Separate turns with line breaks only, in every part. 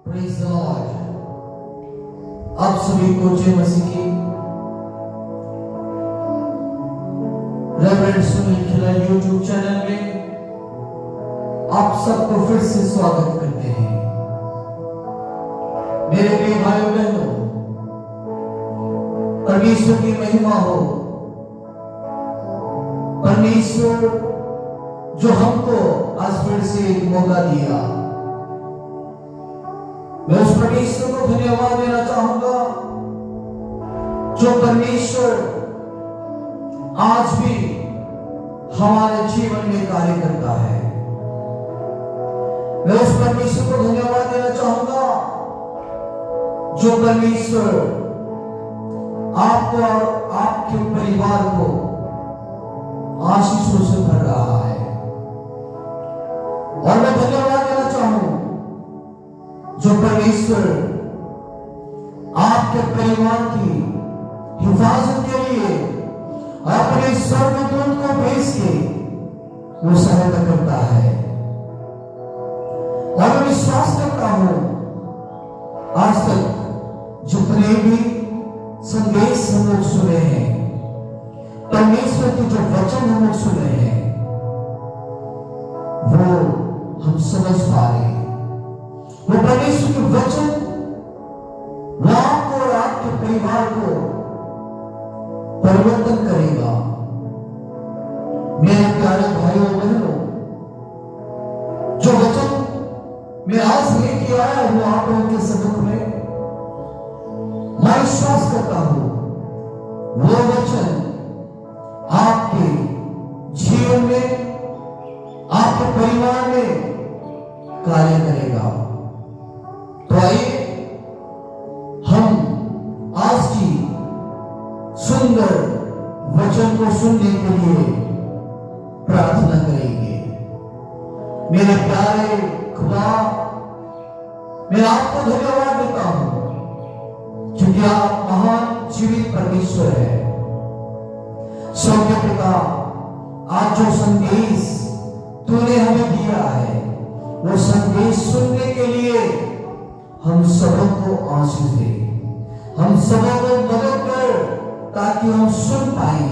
Praise the Lord. आप सभी को जय मसीह की। रेवरेंड सुनील खिला यूट्यूब चैनल में आप सबको फिर से स्वागत करते हैं। मेरे प्रिय भाइयों बहनों, परमेश्वर की महिमा हो। परमेश्वर जो हमको आज फिर से एक मौका दिया, मैं उस परमेश्वर को धन्यवाद देना चाहूंगा जो परमेश्वर आज भी हमारे जीवन में कार्य करता है। मैं उस परमेश्वर को धन्यवाद देना चाहूंगा जो परमेश्वर आपको और आपके परिवार को आशीषों से भर रहा है। और मैं धन्यवाद देना चाहूं जो परमेश्वर आपके परिवार की हिफाजत के लिए अपने स्वर्गदूत को भेज के वो सहायता करता है। और मैं विश्वास करता हूं आज तक जितने भी संदेश हम लोग सुने हैं, परमेश्वर के जो वचन हम लोग सुने हैं, वो हम समझ पा रहे हैं। वो परमेश्वर के वचन आपको और आपके परिवार को परिवर्तन करेगा। मेरे प्यारे भाइयों बहनों, जो वचन मैं आज लेके आया हूं आप लोगों के सम्मुख में, मैं विश्वास करता हूं वो वचन आपके जीवन में, आपके परिवार में कार्य करेगा। तो आइए हम आज की सुंदर वचन को सुनने के लिए प्रार्थना करेंगे। मेरे प्यारे खुदा, मैं आपको धन्यवाद देता हूं क्योंकि आप महान जीवित परमेश्वर है। स्वर्गीय पिता, आज जो संदेश तूने हमें दिया है, वो संदेश सुनने के लिए हम सबको आशीष दे, हम सबको मदद कर ताकि हम सुन पाए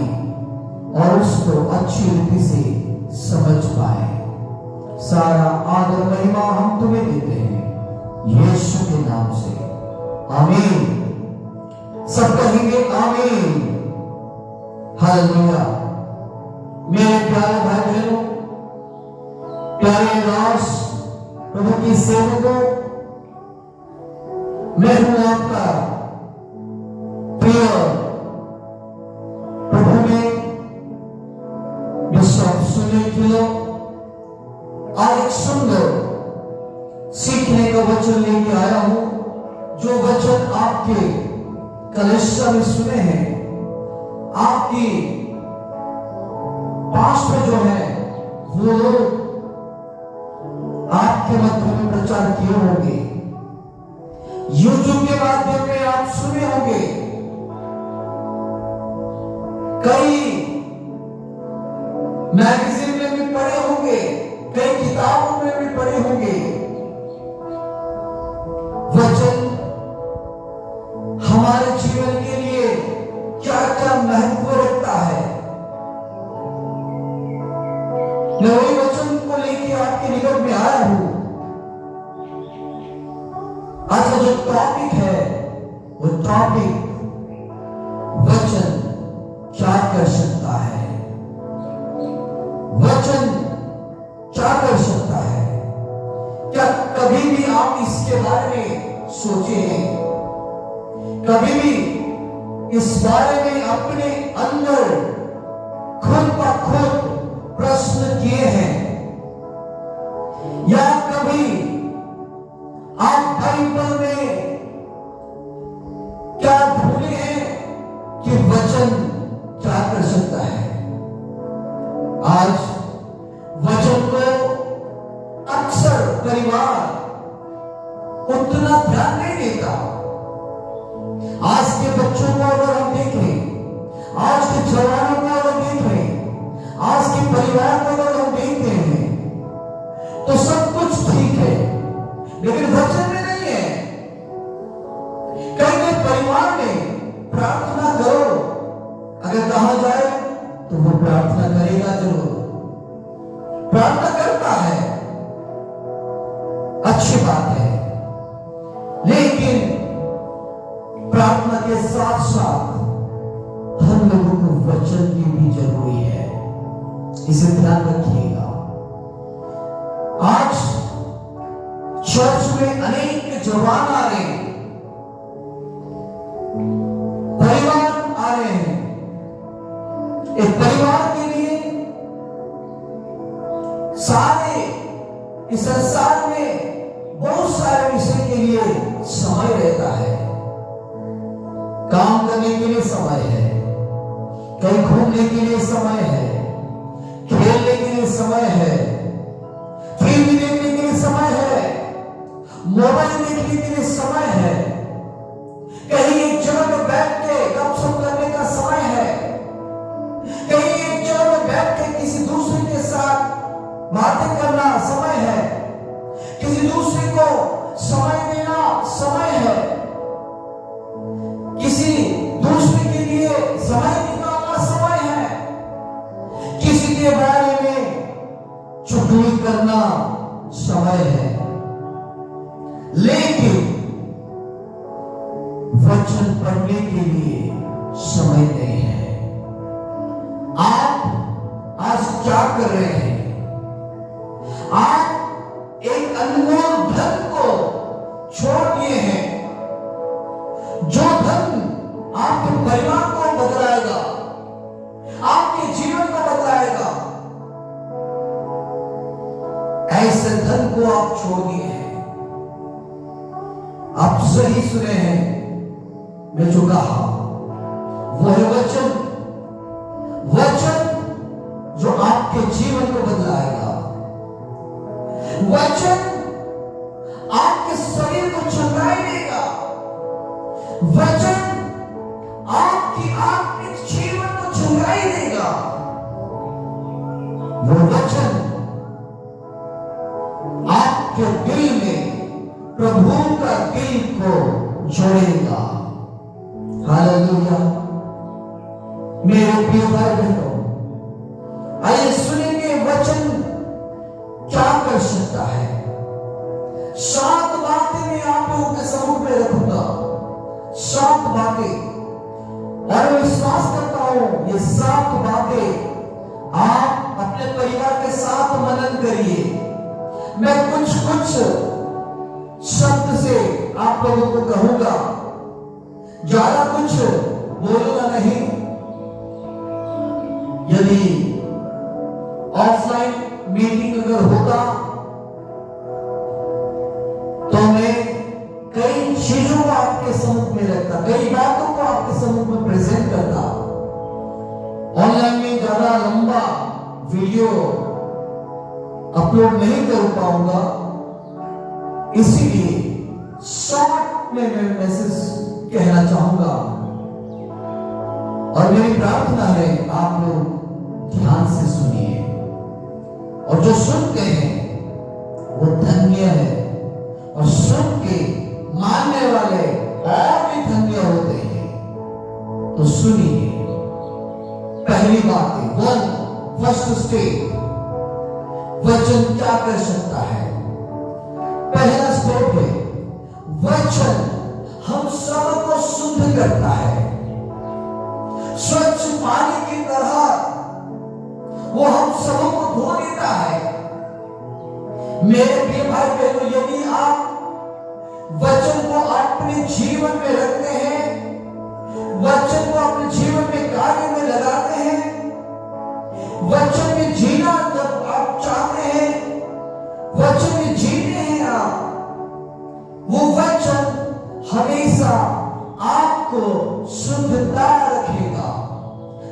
और उसको अच्छी रीति से समझ पाए। सारा आदर महिमा हम तुम्हें देते हैं यीशु के नाम से, आमीन। सब कहेंगे आमीन, हालेलुया। मेरे प्यारे भाई बहनों, प्यारे दास, प्रभु की सेवकों, मैं हूं आपका प्रिय प्रभु में बिशप सुनील खिला। आज एक सुंदर सीखने का वचन लेके आया हूं, जो वचन आपके कलीसिया में सुने हैं, आपकी पास्टर जो है वो लोग आपके मध्य में प्रचार किए होंगे, यूट्यूब के माध्यम में आप सुने होंगे, कई मैगजीन में भी पढ़े होंगे, कई किताबों में भी पढ़े होंगे। वचन हमारे जीवन के लिए क्या क्या महत्व रखता है, मैं वही वचन को लेकर आपके निकट में आया हूं। आज का जो टॉपिक है वो टॉपिक वचन क्या कर सकता है। वचन क्या कर सकता है? क्या कभी भी आप इसके बारे में सोचे हैं? कभी भी इस बारे में अपने अंदर खुद ब खुद प्रश्न किए हैं? या कभी आप बाइबल में क्या ढूंढे हैं कि वचन क्या कर सकता है? आज वचन को अक्सर परिवार उतना ध्यान नहीं देता। आज के बच्चों को अगर हम देखें, आज के जवानों को अगर देखें, आज के परिवार को अगर हम देखते हैं, तो सब कुछ ठीक है, लेकिन वचन में नहीं है। अगर कहा जाए तो वो प्रार्थना करेगा जरूर, प्रार्थना करता है, अच्छी बात है, लेकिन प्रार्थना के साथ साथ हम लोगों को वचन की भी जरूरी है, इसे ध्यान रखिएगा। आज चर्च में अनेक जवान आ रहे हैं, परिवार आ रहे हैं। एक परिवार के लिए सारे इस संसार में बहुत सारे विषय के लिए समय रहता है। काम करने के लिए समय है, कहीं घूमने के लिए समय है, खेलने के लिए समय है, टीवी देखने के लिए समय है, मोबाइल देखने के लिए समय है, कहीं एक जगह में बैठ के गपशप करने का समय है, कहीं एक जगह में बैठ के किसी दूसरे के साथ बातें करना समय है, किसी दूसरे को समय देना समय है, किसी दूसरे के लिए समय निकालना समय है, किसी के बारे में चुगली करना समय है, लेकिन वचन पढ़ने के लिए समय नहीं है। आप आज क्या कर रहे हैं? आप एक अनमोल धन को छोड़ दिए हैं, जो धन आपके परिवार को बदलाएगा, आपके जीवन को बदलाएगा, ऐसे धन को आप छोड़ दिए हैं। आप सही सुने हैं, मैं जो कहा वो है वचन, वचन जो आपके जीवन को बदलाएगा, वचन आपके शरीर को चंगाई देगा, वचन आपकी आत्मिक जीवन को चंगाई देगा, वो वचन आपके दिल में प्रभु का दिल को जोड़ेगा। हालेलुया। मेरे प्रिय भाई बहनों, आइए सुनेंगे वचन क्या कर सकता है। 7 बातें मैं आप लोगों के समूह में रखूंगा, 7 बातें, और मैं विश्वास करता हूं ये 7 बातें आप अपने परिवार के साथ मनन करिए। मैं कुछ शब्द से आप लोगों को कहूंगा, ज्यादा कुछ बोलूंगा नहीं। यदि ऑफलाइन मीटिंग अगर होता तो मैं कई चीजों को आपके सम्मुख में रखता, कई बातों को आपके सम्मुख में प्रेजेंट करता। ऑनलाइन में ज्यादा लंबा वीडियो अपलोड नहीं कर पाऊंगा, इसीलिए शॉर्ट में मैं मैसेज कहना चाहूंगा, और मेरी प्रार्थना है आप लोग ध्यान से सुनिए, और जो सुनते हैं वो धन्य है, और सुन के मानने वाले और भी धन्य होते हैं। तो सुनिए। पहली बात है, फर्स्ट स्टेप, वचन क्या कर सकता है। पहला स्टेप है, वचन हम सब को शुद्ध करता है। स्वच्छ पानी की तरह वो हम सब को धो देता है। मेरे प्रिय भाई बहनों, यदि आप वचन को अपने जीवन में रखते हैं, वचन को अपने जीवन में कार्य में लगाते हैं, वचन में जीना जब आप चाहते हैं, वचन में जीते हैं आप, वो वचन हमेशा आपको शुद्धता रखेगा,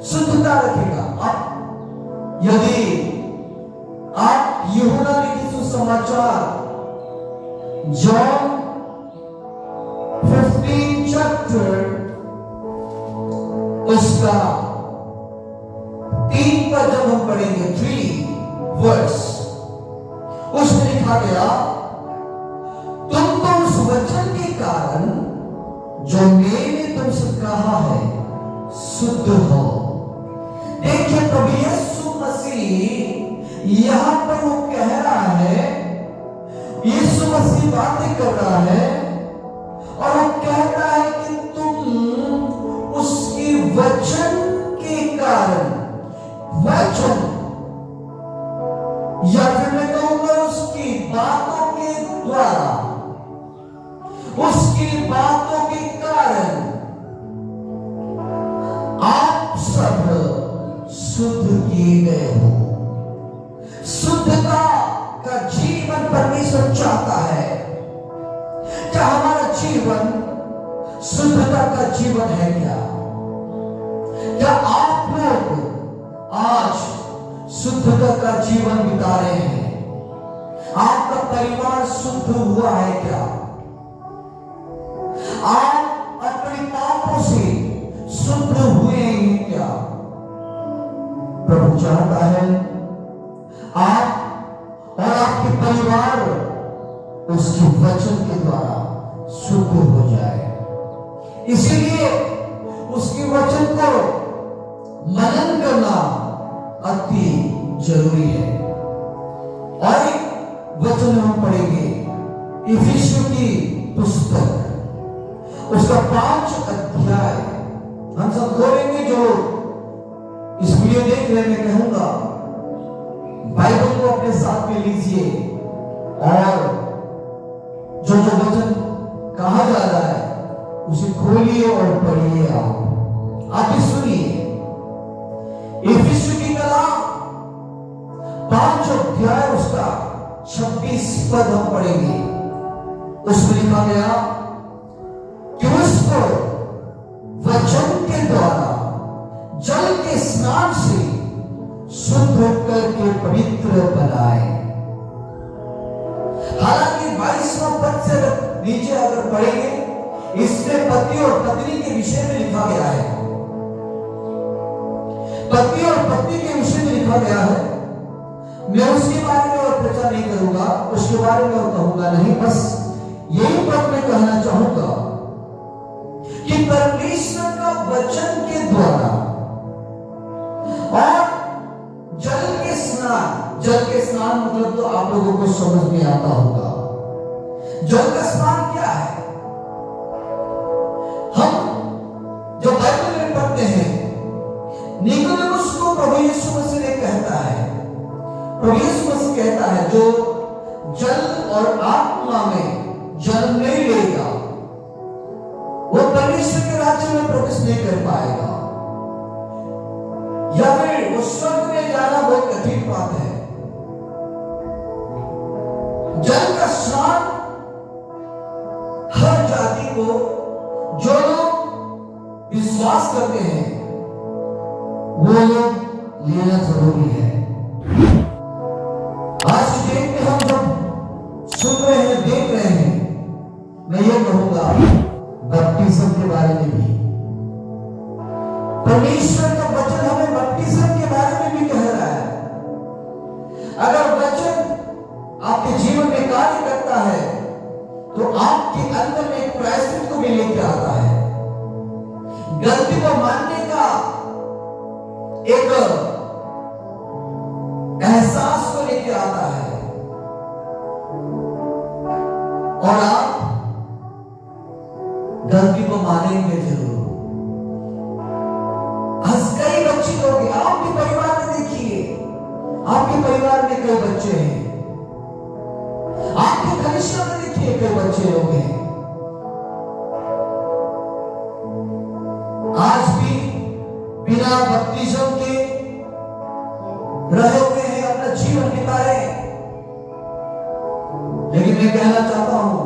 शुद्धता रखेगा। अब यदि आप यूहन्ना लिखित सुसमाचार जॉन 15 चैप्टर उसका 3 पर जब हम पढ़ेंगे, 3 वर्स, उसमें लिखा गया, तुम तो उस वचन के कारण जो मैंने तुमसे कहा है शुद्ध हो। देखिए प्रभु यीशु मसीह यहां पर वो कह रहा है, यीशु मसीह बातें कर रहा है और वो कहता है कि तुम उसकी वचन के कारण, वचन या फिर मैं कहूंगा उसकी बातों के द्वारा, उसकी बातों के कारण आप सब शुद्ध किए गए हो। शुद्धता का जीवन परमेश्वर चाहता है। क्या हमारा जीवन शुद्धता का जीवन है क्या? क्या आप लोग आज शुद्धता का जीवन बिता रहे हैं? आपका परिवार शुद्ध हुआ है क्या? आप अपने पापों से शुद्ध हुए हैं क्या? प्रभु चाहता है आप और आपके परिवार उसके वचन के द्वारा शुद्ध हो जाए। इसीलिए उसके वचन को मनन करना अति जरूरी है। और एक वचन हम पढ़ेंगे इफिसियों की पुस्तक, उसका 5 अध्याय हम सब खोलेंगे। जो इस वीडियो देख रहे, मैं कहूंगा बाइबल को अपने साथ में लीजिए और जो जो वचन कहा जा रहा है उसे खोलिए और पढ़िए। आप भी सुनिए। इफिसियों की कलाम 5 अध्याय उसका 26 पद हम पढ़ेंगे। उसमें लिखा गया कि उसको वचन के द्वारा जल के स्नान से शुद्ध करके पवित्र बनाए। हालांकि 22वां पद से नीचे अगर पढ़ेंगे, इसमें पति और पत्नी के विषय में लिखा गया है। पति और पत्नी के विषय में लिखा गया है। मैं उसके बारे में और चर्चा नहीं करूंगा, उसके बारे में और कहूंगा नहीं। बस यही बात मैं कहना चाहूंगा कि परमेश्वर का वचन के द्वारा और जल के स्नान मतलब तो आप लोगों को समझ में आता होगा। जल का स्नान क्या है? हम जो बाइबल में पढ़ते हैं, निकोदेमुस को प्रभु यीशु मसीह ने कहता है, प्रभु यीशु मसीह कहता है जो जल और आत्मा में जन्म नहीं लेगा वो परमेश्वर के राज्य में प्रवेश नहीं कर पाएगा, या फिर वो स्वर्ग में जाना बहुत कठिन बात है। जल का स्नान हर जाति को, जो लोग विश्वास करते हैं, वो लोग लेना जरूरी है। आज की डेट में हम जब सुन रहे हैं, देख रहे हैं, मैं ये कहूंगा बपटिज्म के बारे में भी परमेश्वर का वचन हमें बपटिज्म के बारे में भी कह रहा है। अगर वचन आपके जीवन में कार्य करता है तो आपके अंदर में एक प्रायश्चित को भी लेकर आता है, गलती को मानने का एक एहसास को लेकर आता है, और आप गलती को मानेंगे जरूर। कई बच्चे लोग आपके परिवार में देखिए, आपके परिवार में कई बच्चे हैं, आपके कलीसिया में देखिए कई बच्चे लोग हैं, आज भी बिना बपटिज्म के रहे हुए हैं, अपना जीवन बिता रहे हैं। लेकिन मैं कहना चाहता हूं,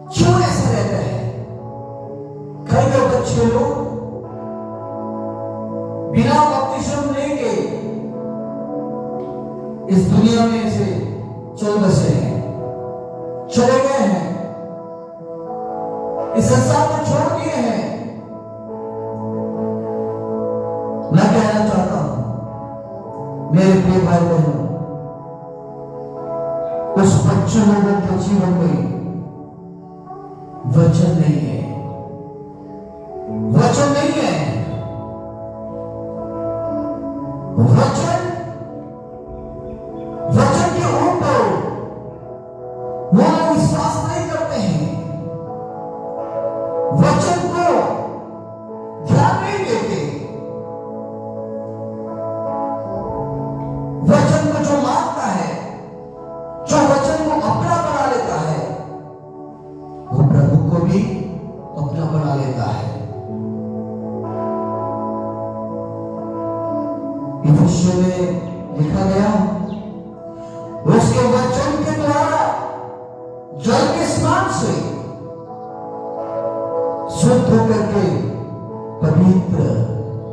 क्यों ऐसा रहता है? कई बच्चे लोग बिना बपटिज्म लेके इस दुनिया में से चल बसे हैं, चले गए हैं, इस संसार को छोड़ दिए हैं। मैं कहना चाहता हूं मेरे प्रिय भाई बहनों, उस बच्चे लोगों के जीवन में वचन नहीं है, वचन नहीं है। से शुद्ध होकर के पवित्र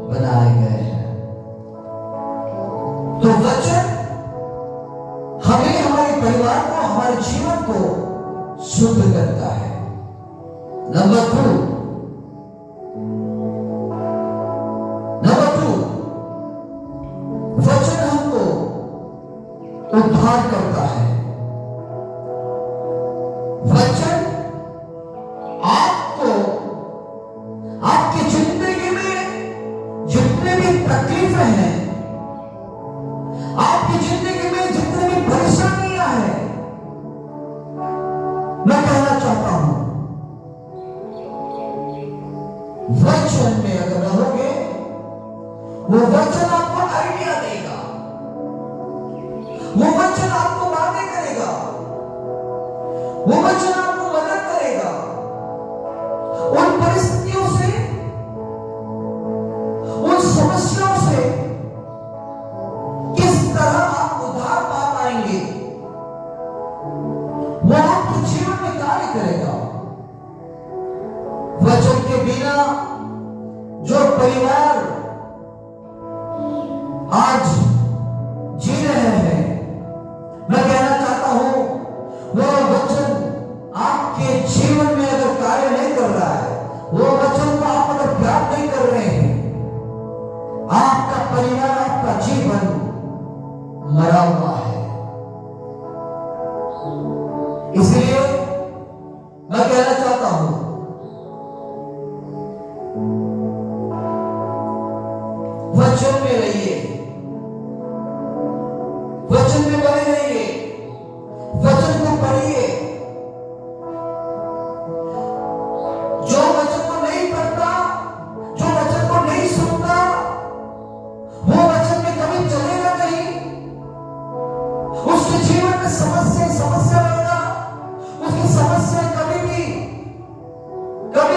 बनाए गए हैं। तो वचन हमें, हमारे परिवार को, हमारे जीवन को शुद्ध करता है। नंबर टू, वचन हमको उद्धार करता है। वचन आपको आपकी जिंदगी में जितने भी तकलीफें हैं, आपकी जिंदगी में जितने भी परेशानियां हैं, मैं कहना चाहता हूं, वचन में अगर रहोगे, वो वचन आपको आइडिया देगा, वो वचन आपको बातें करेगा, वो वचन आपको मदद करेगा उन परिस्थितियों से, उन समस्याओं से किस तरह आप उद्धार पा पाएंगे, वो आपके जीवन में कार्य करेगा। वचन के बिना जो परिवार आज जी रहे हैं, मैं कहना चाहता हूं, वो वचन आपके जीवन में अगर कार्य नहीं कर रहा है, वो वचन को आप अगर प्राप्त नहीं कर रहे हैं, आपका परिवार, आपका जीवन मरा हुआ है। इसलिए मैं कहना चाहता हूं, वचन में रहिए, वचन में बने रहिए, वचन को पढ़िए। जो वचन को नहीं पढ़ता, जो वचन को नहीं सुनता, वो वचन में कभी चलेगा नहीं। उसके जीवन में समस्या रहेगा, उसकी समस्या कभी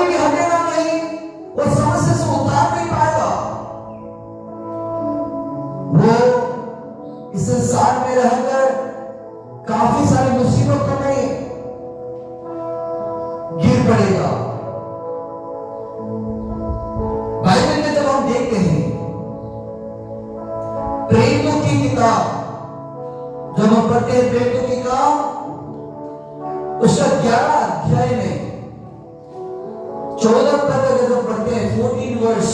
भी हटेगा नहीं, वो समस्या से उतार नहीं पाएगा। वो इस संसार में रहकर काफी सारी मुसीबतों में गिर पड़ेगा। बाइबल में जब हम देखते हैं, प्रेरितों की किताब जब हम पढ़ते हैं, प्रेरितों की किताब उसका 11 अध्याय में 14 पद अगर हम पढ़ते हैं, 14 वर्ष,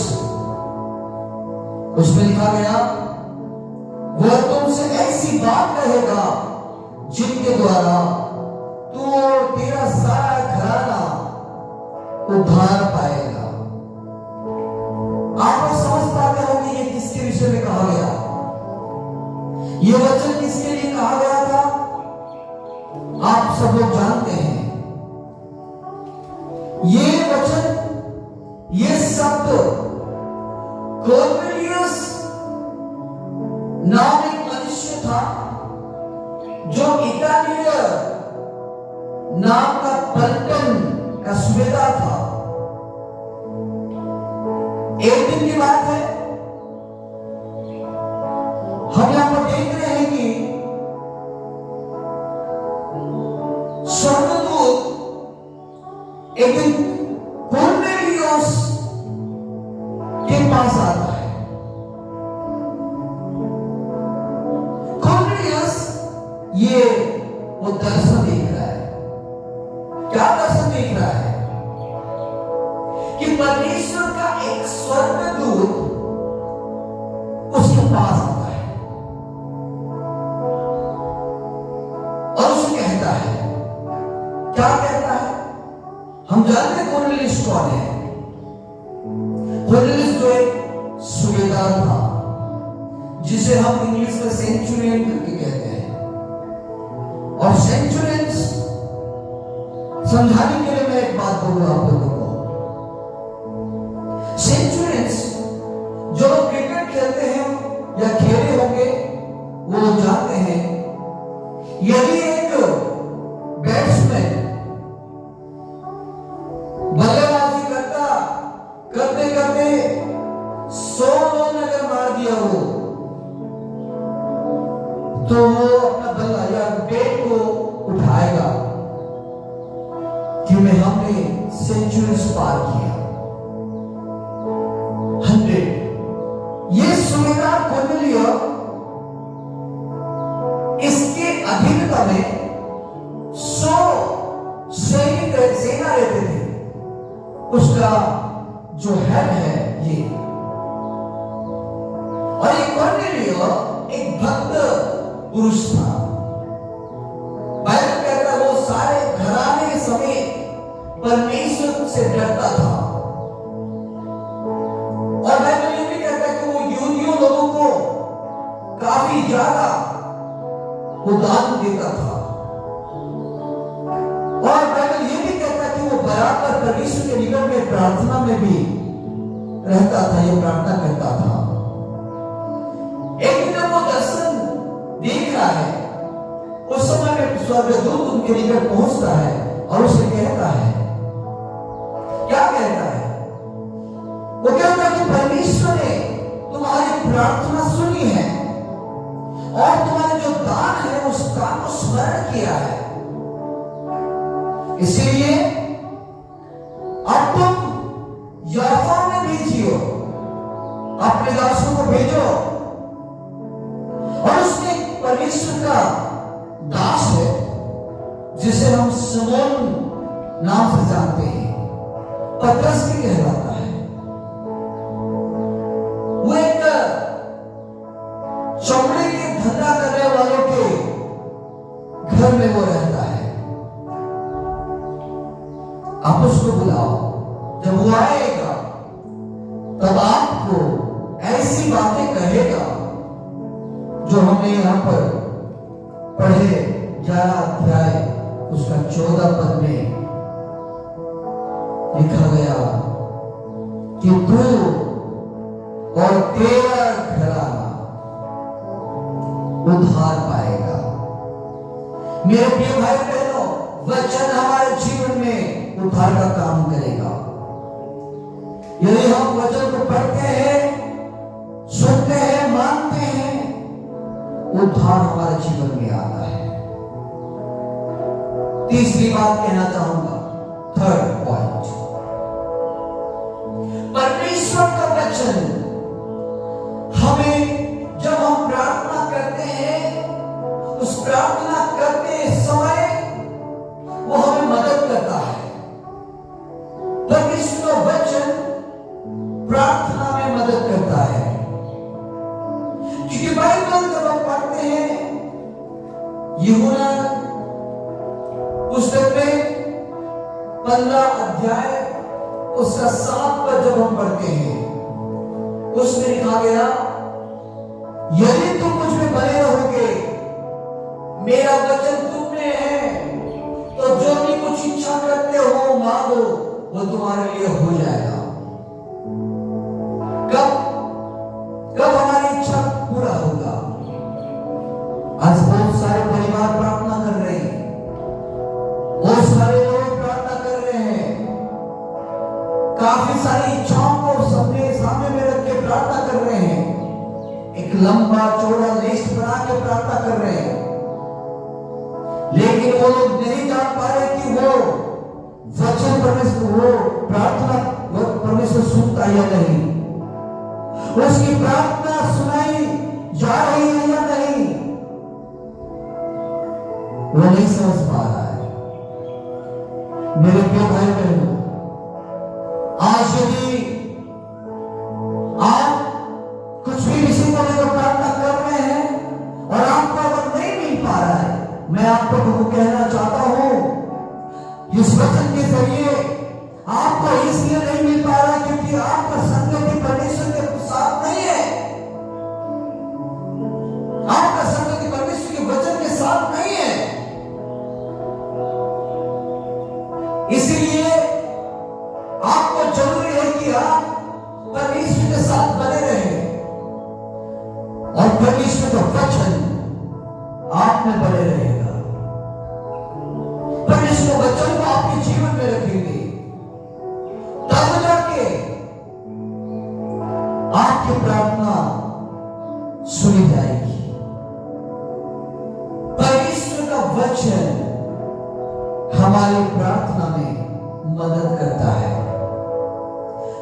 उसमें लिखा गया, वह तुमसे ऐसी बात कहेगा जिनके द्वारा तू और तेरा सारा घराना उद्धार पाएगा। आप समझ पाते होंगे ये किसके विषय में कहा गया, ये वचन किसके लिए कहा गया था, आप सब लोग जानते हैं। ये वचन, ये शब्द कॉर्नेलियस नाम एक मनुष्य था, जो इटालिय नाम का पलटन का सूबेदार था। एक दिन की बात है, हम यहां पर देख रहे हैं कि स्वर्गदूत एक दिन कॉर्नेलियस के पास आता है। कॉर्नेलियस ये वो दर्शन देख रहा है। क्या दर्शन देख रहा है? कि परमेश्वर का एक स्वर्गदूत उसके पास आता है और उसे कहता है, क्या कहता है? हम जानते हैं कॉर्नेलियस कौन है। कॉर्नेलियस जो एक सूबेदार था, जिसे हम इंग्लिश में सेंचुरियन करके कहते हैं। और सेंचुरियंस समझाने के लिए मैं एक बात बोलूंगा आप लोगों को। सेंचुरियंस जो लोग क्रिकेट खेलते हैं या खेले होंगे, वो लोग जानते हैं, यदि एक बैट्समैन बल्लेबाजी करते करते 100 रन अगर मार दिया हो, तो वो अपना बल्ला या बैट को उठाएगा जिनमें हमने सेंचुरीज पार किया, 100। ये सुबेदार कोर्नेलियस इसके अधीनता में 100 सैनिक सेना रहते थे। उसका जो हेड है ये, और ये कोर्नेलियस एक भक्त पुरुष था। बाइबल कहता है वो सारे घराने समेत परमेश्वर से डरता था। और बाइबल ये भी कहता है कि वो यहूदियों लोगों को काफी ज्यादा दान देता था। और बाइबल ये भी कहता है कि वो बराबर परमेश्वर के निकट में प्रार्थना में भी रहता था, ये प्रार्थना करता था। एक दिन जब वो दर्शन देख रहा है, उस समय में स्वर्गदूत उनके निकट पहुंचता है और उसे कहता है, क्या कहता है? वो कहता है कि परमेश्वर ने तुम्हारी प्रार्थना सुनी है और तुम्हारे जो दान है उस दान को स्मरण किया है, इसीलिए अब तुम याफा में भेजियो, अपने दासों को भेजो। और उसने परमेश्वर का दास है जिसे हम सिमोन नाम से जानते हैं, पतरस भी कहलाता है। वो एक चमड़े के धंधा करने वालों के घर में वो रहता है। आप उसको बुलाओ, जब वो आएगा तब आपको ऐसी बातें कहेगा जो हमने यहां पर पढ़े 11 अध्याय उसका 14 पद में लिखा गया कि तू और तेरा घराना उद्धार पाएगा। मेरे प्रिय भाई बहनों, वचन हमारे जीवन में उद्धार का काम करेगा। यदि हम वचन को पढ़ते हैं, सुनते हैं, मानते हैं, उद्धार हमारे जीवन में आता है। तीसरी बात कहना चाहूंगा, थर्ड पॉइंट, परमेश्वर का वचन हमें जब हम प्रार्थना करते हैं, उस प्रार्थना करते समय वो हमें मदद करता है। परमेश्वर का वचन प्रार्थना में मदद करता है, क्योंकि बाइबल जब हम पढ़ते हैं, यूहन्ना पुस्तक में 15 अध्याय उसका 7 पद जब हम पढ़ते हैं, उसमें लिखा गया, यदि तुम मुझ में बने रहोगे, मेरा वचन तुम में है, तो जो भी कुछ इच्छा करते हो मांगो, वो तुम्हारे लिए हो जाएगा। कब हमारी इच्छा पूरा होगा? आज बहुत सारे परिवार प्रार्थना कर रहे हैं, बहुत सारे लोग प्रार्थना कर रहे हैं, काफी सारी इच्छाओं को सबने सामने में रख के प्रार्थना कर रहे हैं, एक लंबा चौड़ा लिस्ट बना के प्रार्थना कर रहे हैं, लेकिन वो लोग नहीं जान पा रहे कि वो वचन परमेश्वर, वो प्रार्थना परमेश्वर सुनता या नहीं, उसकी प्रार्थना सुनाई जा रही है या नहीं, वो नहीं समझ पा रहा है। मेरे प्रिय भाई बहनों, आज यदि आप कुछ भी विषय को लेकर प्रार्थना कर रहे हैं और आपको अगर नहीं मिल पा रहा है, मैं आपको कहना चाहता हूं, इस वचन के जरिए आपको इसलिए नहीं मिल पा रहा क्योंकि आपका संगति परमेश्वर के साथ नहीं है, आपका संगति परमेश्वर के वचन के साथ नहीं है। इसलिए आपको जरूरी है कि आप परमेश्वर के साथ बने रहें और परमेश्वर का वचन आप में बने रहेगा। परमेश्वर वचन को आपके जीवन में रखेंगे, तब जाके आपकी प्रार्थना सुनी जाएगी। परमेश्वर का वचन हमारी प्रार्थना में मदद करता है।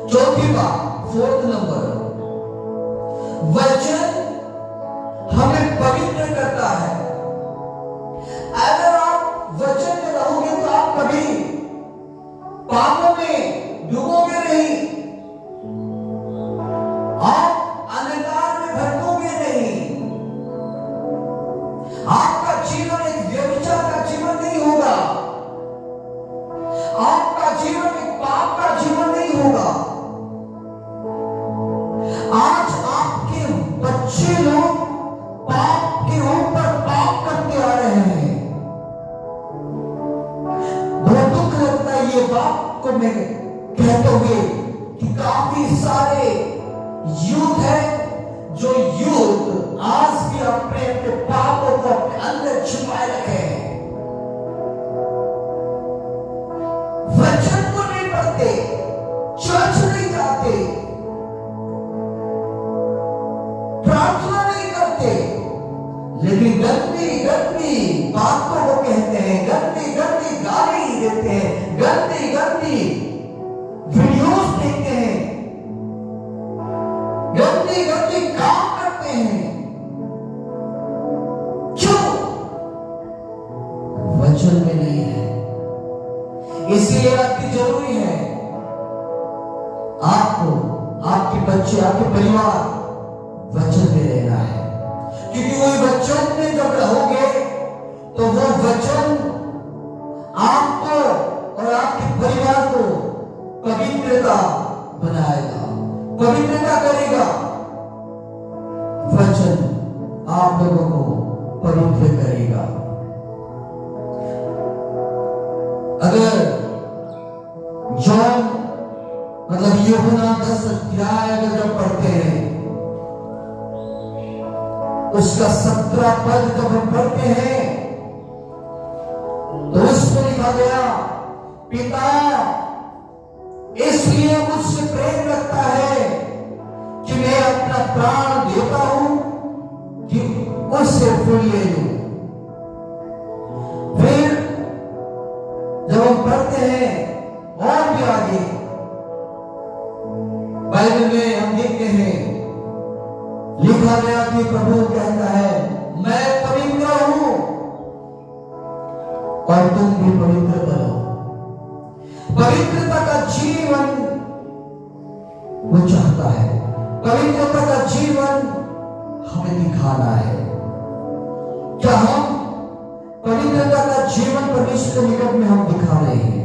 चौथी बात, फोर्थ नंबर, वचन हमें पवित्र करता है। अगर आप वचन में रहोगे तो आप कभी पापों में डूबोगे नहीं, आप अंधकार में भटकोगे नहीं, आपका जीवन एक व्यभिचार का जीवन नहीं होगा, आपका जीवन एक पाप का जीवन नहीं होगा। आज आपके बच्चे लोग पाप के ऊपर पाप करते आ रहे हैं। बहुत दुख लगता है ये बात को मैं कहते हुए कि काफी सारे यूथ है जो यूथ आज भी अपने अपने पापों को अपने अंदर छुपाए रखे हैं, वचन को नहीं पढ़ते, चर्च नहीं जाते, प्रार्थना नहीं करते, लेकिन गंदी गंदी बातों को कहते हैं, गंदी गंदी गाली देते हैं, गंदी गंदी वीडियोस देखते हैं, गंदी गंदी काम करते हैं। क्यों? वचन में नहीं है। इसलिए अति जरूरी है आपको, आपके बच्चे, आपके परिवार वचन में रहना है, क्योंकि वही वचन में जब रहोगे तो वो वचन आपको और आपके परिवार को पवित्रता बनाएगा, पवित्रता करेगा। वचन आप लोगों को पवित्र करेगा। अगर जॉन मतलब यूहन्ना 10 अध्याय अगर जब पढ़ते हैं, उसका 17 पद जब हम पढ़ते हैं तो उसमें लिखा गया, पिता इसलिए मुझसे प्रेम रखता है कि मैं अपना प्राण देता हूं कि उससे फिर ले लूं। फिर जब हम पढ़ते हैं और भी आगे बाइबल में हम देखते हैं, लिखा गया कि प्रभु कहता है, मैं पवित्र हूं और तुम भी पवित्र बनो। पवित्रता का जीवन वो चाहता है, पवित्रता का जीवन हमें दिखाना है। क्या हम पवित्रता का जीवन परमेश्वर के निकट में हम दिखा रहे हैं?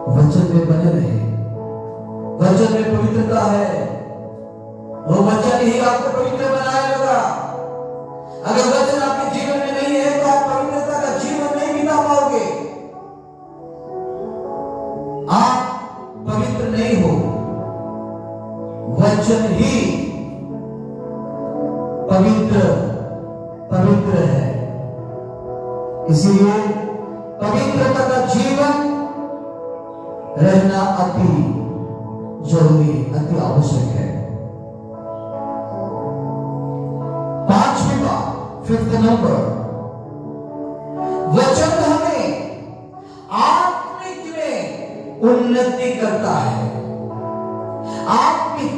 वचन में बने रहे, वचन में पवित्रता है, वो वचन ही आपको पवित्र बनाएगा। अगर वचन आपके जीवन में नहीं है तो आप पवित्रता का जीवन नहीं बिता पाओगे, आप पवित्र नहीं हो। वचन ही पवित्र है। इसलिए पवित्रता का जीवन रहना अति जरूरी, अति आवश्यक है। पांचवी बात, 5th नंबर, वचन हमें आत्मिक में उन्नति करता है। आत्मिक,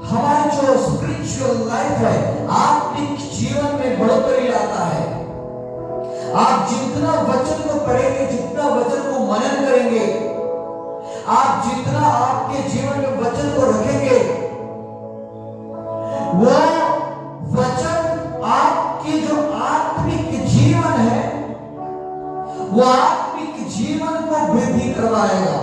हमारी जो स्पिरिचुअल लाइफ है, आत्मिक जीवन में बढ़ोतरी लाता है। आप जितना वचन को पढ़ेंगे, जितना वचन को मनन करेंगे, आप जितना आपके जीवन में वचन को रखेंगे, वो वचन आपकी जो आत्मिक जीवन है, वो आत्मिक जीवन को वृद्धि करवाएगा।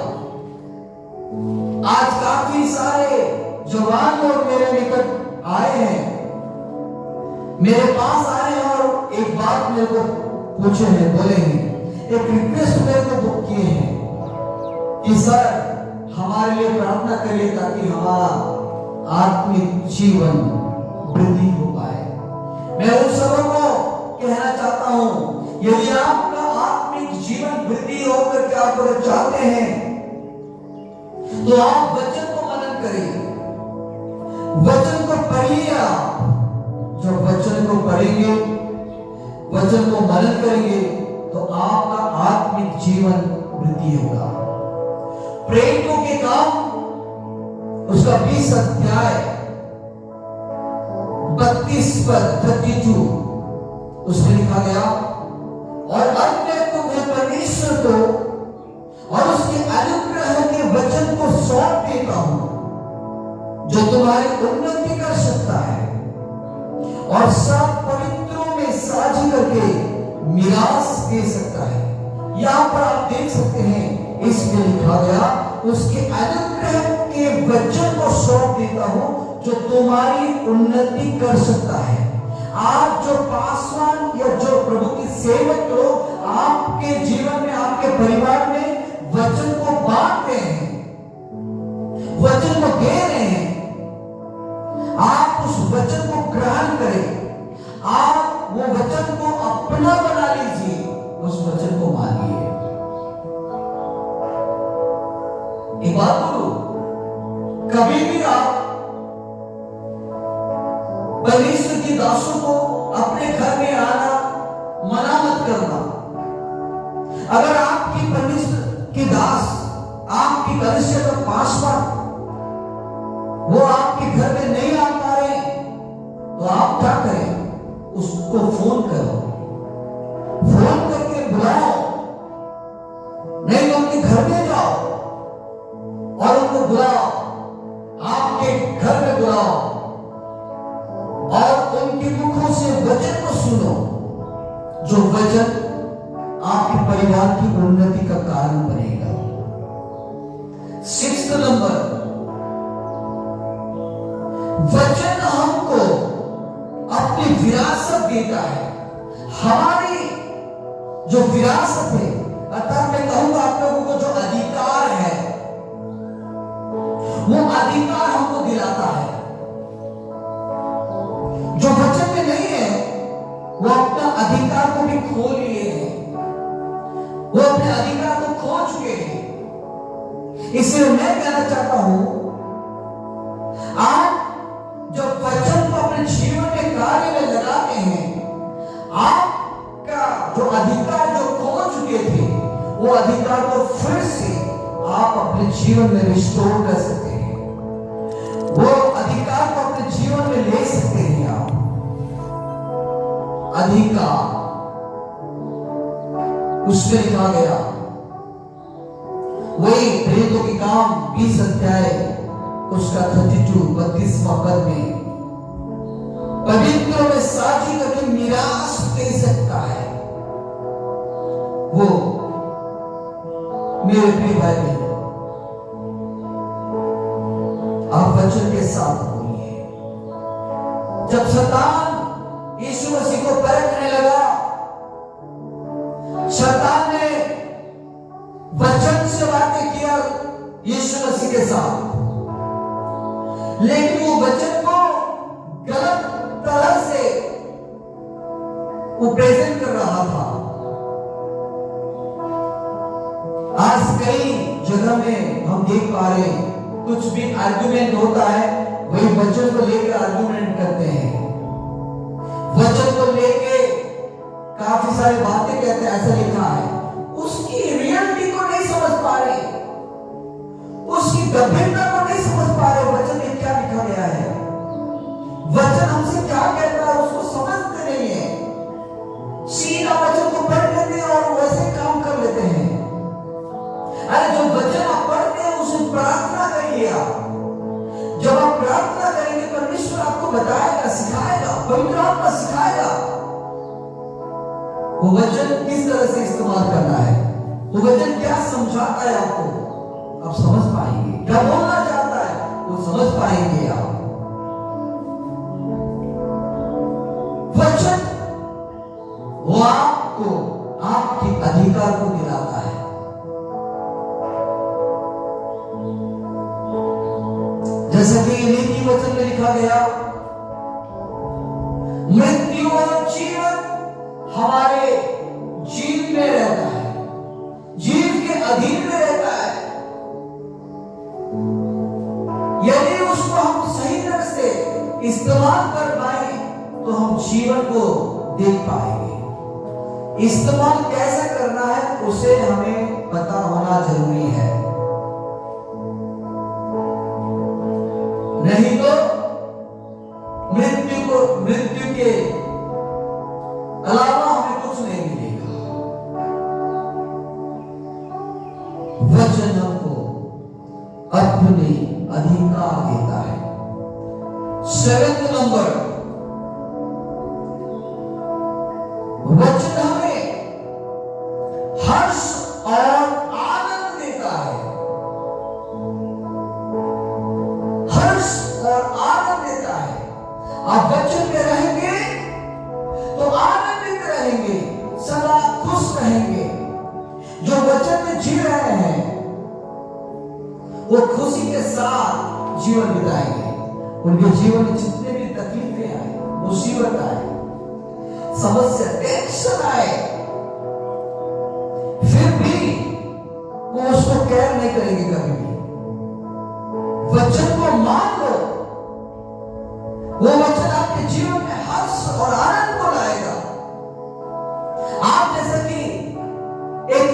आज काफी सारे जवान लोग मेरे निकट आए हैं, मेरे पास आए हैं और एक बात मेरे को पूछे हैं, बोले हैं, एक रिक्वेस्ट मेरे को बुक किए हैं कि सर हमारे लिए प्रार्थना करिए ताकि हमारा आत्मिक जीवन वृद्धि हो पाए। मैं उन सबों को कहना चाहता हूं, यदि आपका आत्मिक जीवन वृद्धि होकर के आप अगर चाहते हैं तो आप वचन को मनन करिए, वचन को पढ़िए। आप जब वचन को पढ़ेंगे, वचन को मनन करेंगे, तो आपका आत्मिक जीवन वृद्धि होगा। प्रेरितों के काम उसका 20 अध्याय 32 पर 32 उसमें लिखा गया, और अब मैं तुम्हें परमेश्वर को और उसके अनुग्रह के वचन को सौंप देता हूं, जो तुम्हारी उन्नति कर सकता है और सब पवित्रों में साझी करके मिरास दे सकता है। यहां पर आप देख सकते हैं, इसमें लिखा गया, उसके अनुग्रह के वचन को सौंप देता हूं, जो तुम्हारी उन्नति कर सकता है। आज जो पासवान या जो प्रभु के सेवक लोग आपके जीवन में, आपके परिवार में वचन को बांट रहे हैं, वचन को दे रहे हैं, आप उस वचन को ग्रहण करें, आप वो वचन को अपना बना लीजिए, उस वचन को मानिए। एक बात बोलो, कभी भी आप परमेश्वर की दासों को अपने घर में आना मना मत करना। अगर आपकी परमेश्वर की दास, आपकी कलिसिया का पासवान वो आपके घर में नहीं आ पा रहे, तो आप क्या करें? उसको फोन करो, फोन करके बुलाओ, नहीं तो उनके घर में जाओ और उनको बुलाओ, आपके घर में बुलाओ और उनके मुखों से वचन को सुनो, जो वचन आपके परिवार की उन्नति का कारण बनेगा। 6 नंबर, वचन हमको अपनी विरासत देता है। हमारी जो विरासत है, अर्थात मैं कहूंगा आप लोगों को जो अधिकार है, वो अधिकार हमको दिलाता है। जो वचन में नहीं है, वो अपना अधिकार को भी खो लिए हैं, वो अपने अधिकार को खो चुके हैं। इसलिए मैं कहना चाहता हूं, आप जब वचन को अपने जीवन में कार्य में लगाते हैं, आपका जो अधिकार जो खो चुके थे, वो अधिकार को फिर से आप अपने जीवन में रिस्टोर कर सकते हैं, वो अधिकार को अपने जीवन में ले सकते हैं। आप अधिकार उसमें लिखा गया, वही प्रेरितों के काम 20 अध्याय उसका 32वां पद में, पवित्रों में साझी करके मिरास दे सकता है। वो मेरे प्रिय भाई बहन, आप वचन के साथ बोलिए। जब शैतान यीशु मसीह को परखने लगा, शैतान ने वचन से बातें किया यीशु मसीह के साथ, लेकिन वो वचन को गलत तरह से वो प्रेजेंट कर रहा था। आज कई जगह में हम देख पा रहे हैं, कुछ भी आर्गुमेंट होता है, वही वचन को लेकर आर्गुमेंट करते हैं, वचन को लेके काफी सारी बातें कहते हैं, ऐसा लिखा है। उसकी रियलिटी को नहीं समझ पा रहे, उसकी गंभीरता को नहीं समझ पा रहे, वचन में क्या लिखा गया है, वचन हमसे क्या कहता है, उसको समझते नहीं है। सीधा वचन को पढ़ लेते हैं और वैसे काम कर लेते हैं। अरे जो वचन आप पढ़ते हैं, उसे प्रार्थना करिए। आप जब आप प्रार्थना करेंगे, परमेश्वर आपको बताएगा, सिखाएगा, पवित्र आत्मा सिखाएगा वो वचन किस तरह से इस्तेमाल करना है, वो वचन क्या समझाता है आपको, आप समझ पाएंगे। क्या बोलना चाहता है, वो समझ पाएंगे आप। वचन वो आपको आपके अधिकार को दिलाता है। जैसा कि नीति वचन में लिखा गया, मृत्यु और जीवन हमारे जीव में रहता है, जीव के अधीन में रहता है। यदि उसको हम सही तरह से इस्तेमाल कर पाए, तो हम जीवन को देख पाएंगे। इस्तेमाल कैसे करना है उसे हमें पता होना जरूरी है, नहीं तो मृत्यु के अलावा हमें कुछ नहीं मिलेगा। वचन हमको अपने अधिकार देता है। 7th नंबर, वचन हमें हर्ष और आनंद देता है। हर्ष और आनंद देता है। आप वचन में रहेंगे तो आनंदित रहेंगे, सदा खुश रहेंगे। जो वचन में जी रहे हैं वो खुशी के साथ जीवन बिताएंगे। उनके जीवन में जितने भी तकलीफें आए, मुसीबत आए, समस्या, टेंशन आए, फिर भी वो उसको केयर नहीं करेंगे कभी भी। वचन को मान लो, वो वचन आपके जीवन में हर्ष और आनंद को लाएगा। आप जैसे कि एक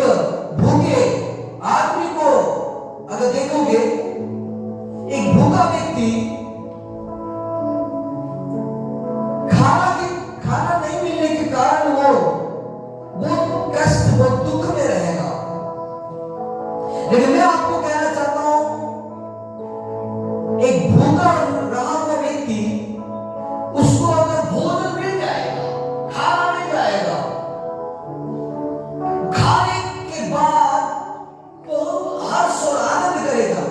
भूखे आदमी को अगर देखोगे, एक भूखा व्यक्ति खाना नहीं मिलने के कारण वो बहुत कष्ट, बहुत दुख में रहेगा। लेकिन मैं आपको कहना चाहता हूं, एक भूखा रहा हुआ व्यक्ति, उसको अगर भोजन मिल जाएगा, खाना मिल जाएगा, खाने के बाद वो हर्ष और आनंद करेगा।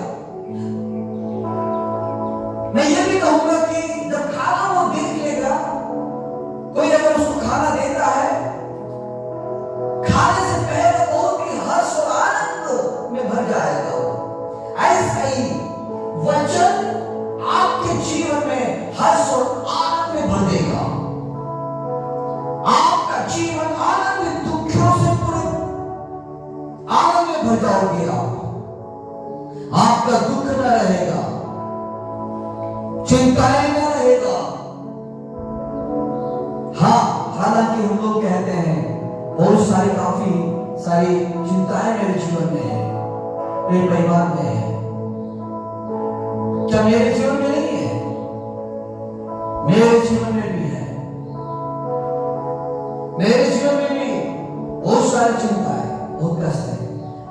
मैं ये भी कहूंगा कि जब खाना वो देख लेगा, कोई अगर उसको खाना देता है, खाने से पहले बहुत ही हर्ष और आनंद में भर जाएगा। ऐसा ही वचन आपके जीवन में हर्ष और आनंद में भर देगा। आपका जीवन आनंद, दुखों से पूरे आनंद में भर जाओगे। आपका दुख न रहेगा, चिंताएं न रहेगा। हाँ, हालांकि हम लोग कहते हैं बहुत सारी, काफी सारी चिंताएं मेरे जीवन में है, मेरे परिवार में है। क्या मेरे जीवन में नहीं है? मेरे जीवन में भी है। मेरे जीवन में भी बहुत सारी चिंता है, बहुत कष्ट है।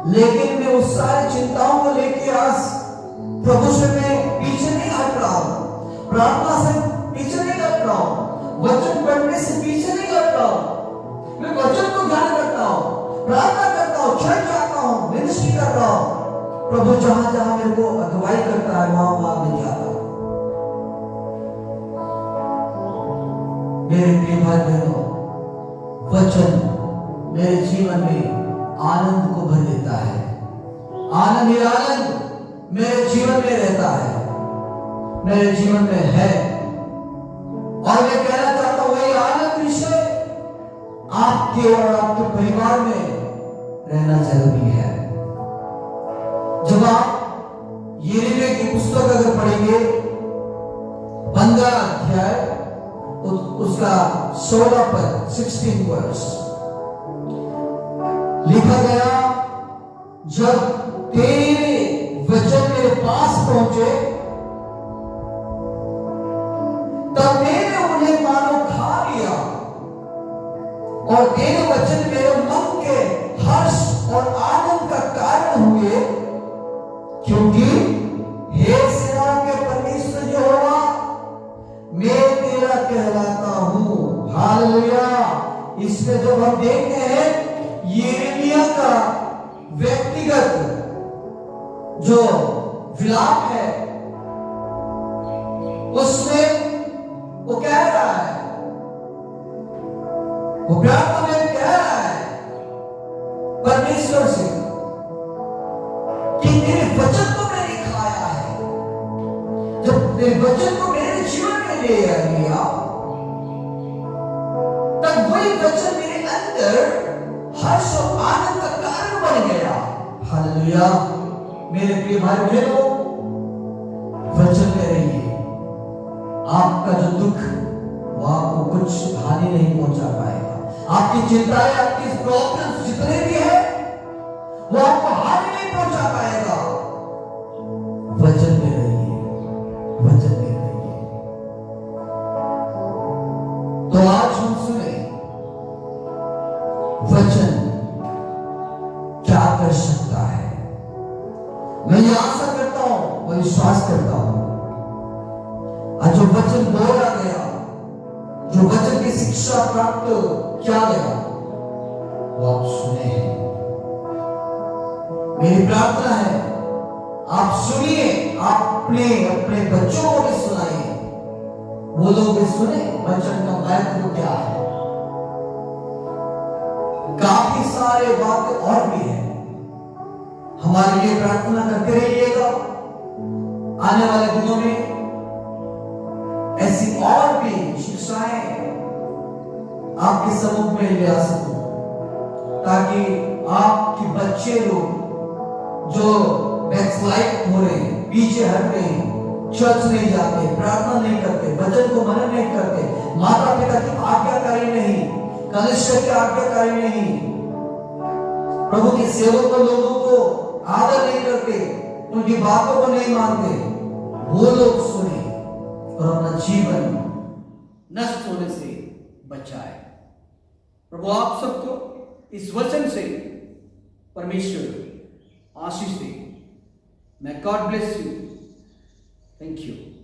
लेकिन मैं उस सारी चिंताओं को लेकर आज प्रभु से मैं पीछे नहीं हट रहा हूं, प्रार्थना से पीछे नहीं हट रहा हूं, वचन पढ़ने से पीछे नहीं हट रहा हूं। मैं वचन को ध्यान करता हूं, प्रार्थना करता हूं, चर्च जाता हूं, मिनिस्ट्री कर रहा हूं। प्रभु जहां जहां मेरे को अगुवाई करता है, वहां वहां मैं जाता हूं। मेरे प्रिय भाई बहनों, वचन मेरे जीवन में आनंद को भर देता है। आनंद ही आनंद मेरे जीवन में रहता है, मेरे जीवन में है। और मैं कहना चाहता हूं, वही आनंद विषय आपके और आपके परिवार में रहना जरूरी है। जब आप यिर्मयाह की पुस्तक अगर पढ़ेंगे, 15 अध्याय, उसका 16 पद, 16 वर्ष लिखा गया, जब तेरे वचन मेरे पास पहुंचे तब मैंने उन्हें मानो खा लिया, और तेरे वचन मेरे मन के हर्ष और आनंद का कारण हुए, क्योंकि हे सेनाओं के परमेश्वर यहोवा, मैं तेरा कहलाता हूं। हालेलुया। इसमें जब हम देखते हैं यिर्मयाह का व्यक्तिगत जो विलाप है, उसमें वो कह रहा है, वो प्रार्थना में कह रहा है परमेश्वर से कि तेरे वचन को मैंने खाया है। जब तेरे वचन को मेरे जीवन में ले लिया, तब वही वचन मेरे अंदर हर्ष और आनंद का कारण बन गया। हालेलुया। मेरे प्रिय भाई बहनों, वचन में रहिए। आपका जो दुख, वो आपको कुछ हानि नहीं पहुंचा पाएगा। आपकी चिंताएं, आपकी प्रॉब्लम्स जितने भी है, वो आपको हानि नहीं पहुंचा पाएगा। वचन में रहिए, वचन में रहिए। तो आज हम सुने वचन क्या कर सकता है। मैं ये आशा करता हूं, मैं विश्वास करता हूं, आज जो वचन बोला गया, जो वचन की शिक्षा प्राप्त किया गया, वो आप सुने हैं। मेरी प्रार्थना है आप सुनिए, आप अपने अपने बच्चों को भी सुनाइए, वो लोग भी सुने वचन का महत्व क्या है। काफी सारे बातें और भी हैं, हमारे लिए प्रार्थना करते रहिएगा। आने वाले दिनों में ऐसी और भी शिक्षाएं आपके सम्मुख में ले आ सकूं, ताकि आपके बच्चे लोग जो बैकस्लाइड हो रहे, पीछे हट गए, चर्च नहीं जाते, प्रार्थना नहीं करते, वचन को मनन नहीं करते, माता पिता की आज्ञाकारी नहीं, कनिष्ठ की आज्ञाकारी नहीं, प्रभु के सेवक लोगों को आदर नहीं करते, उनकी बातों को नहीं मानते, वो लोग सुने और अपना जीवन नष्ट होने से बचाए। प्रभु आप सबको इस वचन से परमेश्वर आशीष दे। May God bless you. Thank you.